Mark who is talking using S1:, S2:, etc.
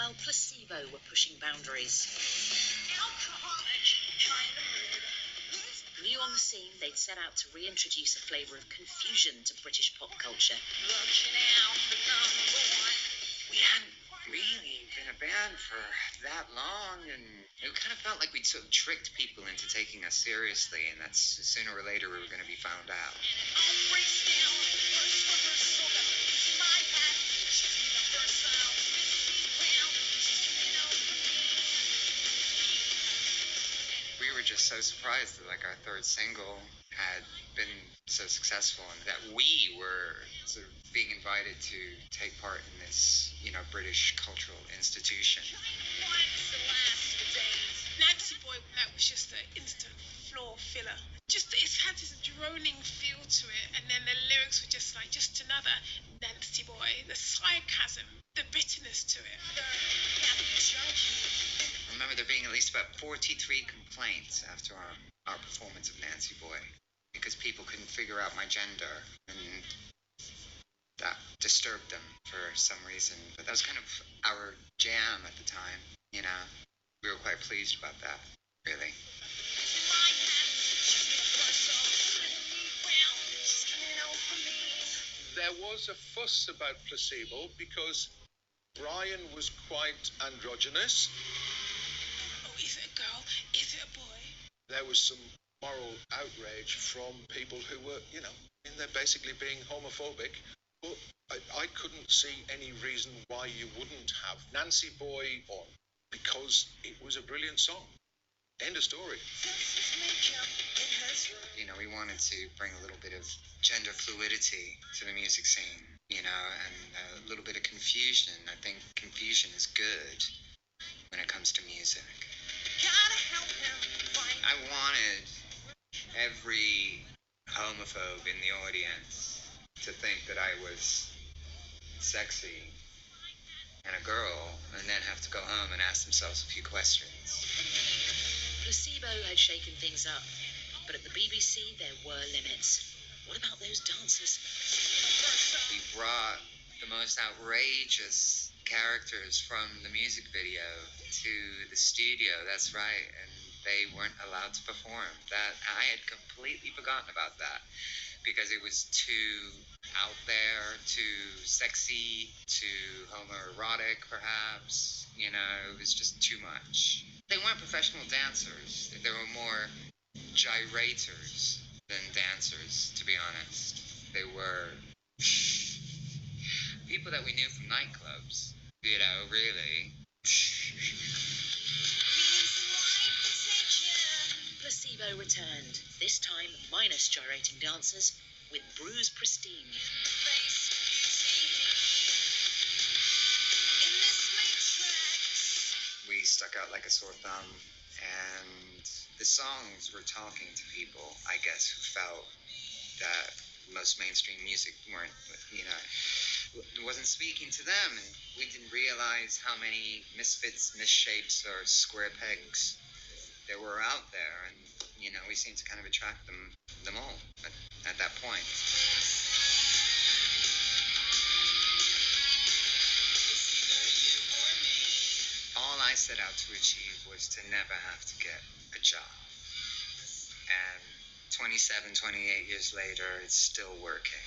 S1: while Placebo were pushing boundaries.
S2: Alcoholic kind of mood.
S1: New on the scene, they'd set out to reintroduce a flavour of confusion to British pop culture.
S2: Looking out for number one.
S3: We hadn't really been a band for that long, and it kind of felt like we'd sort of tricked people into taking us seriously, and that sooner or later we were going to be found out.
S2: I'll break down. First rehearsal, got the boots in my hat. She's universal. 50 pounds. She's coming over me.
S3: We were just so surprised that our third single had been so successful, and that we were sort of being invited to take part in this, British cultural institution.
S2: What's the last for days?
S4: Nancy Boy, that was just an instant floor filler. Just, it had this droning feel to it, and then the lyrics were just another Nancy Boy. The sarcasm, the bitterness to it.
S3: I remember there being at least about 43 complaints after our performance of Nancy Boy, because people couldn't figure out my gender, and that disturbed them for some reason. But that was kind of our jam at the time, We were quite pleased about that, really.
S5: There was a fuss about Placebo because Brian was quite androgynous.
S4: Oh, is it a girl? Is it a boy?
S5: There was some moral outrage from people who were, in there basically being homophobic. But I couldn't see any reason why you wouldn't have Nancy Boy on, because it was a brilliant song. End of story.
S3: We wanted to bring a little bit of gender fluidity to the music scene, and a little bit of confusion. I think confusion is good when it comes to music. I wanted every homophobe in the audience to think that I was sexy and a girl, and then have to go home and ask themselves a few questions.
S1: Placebo had shaken things up, but at the BBC there were limits. What about those dancers?
S3: We brought the most outrageous characters from the music video to the studio, that's right, and they weren't allowed to perform. That I had completely forgotten about that, because it was too out there, too sexy, too homoerotic, perhaps. It was just too much. They weren't professional dancers. They were more gyrators than dancers, to be honest. They were people that we knew from nightclubs, really.
S1: Placebo returned, this time minus gyrating dancers, with Bruise Pristine.
S3: We stuck out like a sore thumb, and the songs were talking to people, I guess, who felt that most mainstream music wasn't speaking to them, and we didn't realize how many misfits, misshapes, or square pegs there were out there, and we seemed to kind of attract them all at that point. All I set out to achieve was to never have to get a job, and 27, 28 years later, it's still working.